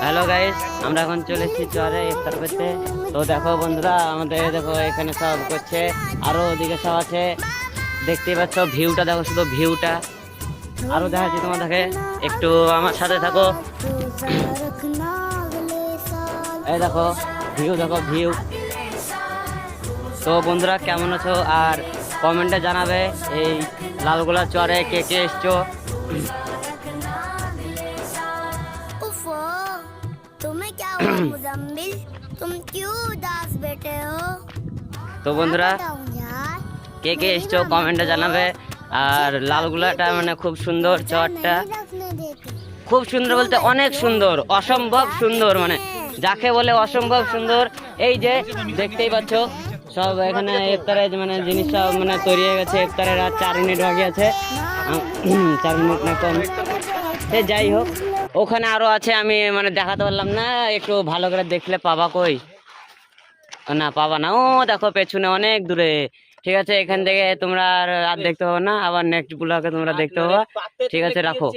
Hello guys, আমরা এখন চলে এসেছি চরে ইফতার করতে। তো দেখো বন্ধুরা, আমাদের দেখো এখানে সব করছে, আরো ওদিকে সব আছে, দেখতেই পাচ্ছ। ভিউটা দেখো, শুধু ভিউটা। আরো দেখাচ্ছি তোমাদেরকে, একটু আমার সাথে থাকো। এই দেখো ভিউ, দেখো ভিউ। তো বন্ধুরা কেমন আছো, আর কমেন্টে জানাবে এই লালগোলা চরে কে কে এসছো। तुम्हें क्या हुआ मुजम्मिल? तुम क्यों उदास बैठे हो? তো বন্ধুরা यार কে কে এসছো কমেন্টে জানাবে। আর লালগোলাটা মানে খুব সুন্দর, চরটা খুব সুন্দর, বলতে অনেক সুন্দর, অসম্ভব সুন্দর, মানে যাকে বলে অসম্ভব সুন্দর। এই যে দেখতেই পাচ্ছ সব এখানে ইফতারের মানে জিনিস সব মানে তৈরি হয়ে গেছে। ইফতারের আর 4 মিনিট বাকি আছে, 4 মিনিট না কম। সে যাই হোক, ওখানে আরো আছে, আমি মানে দেখাতে পারলাম না, একটু ভালো করে দেখলে পাবা। কই না, পাবা না। ও দেখো পেছনে অনেক দূরে। ঠিক আছে, এখান থেকে তোমরা আর দেখতে পাবো না, আবার নেক্সট ব্লগে তোমরা দেখতে পাবা। ঠিক আছে, রাখো।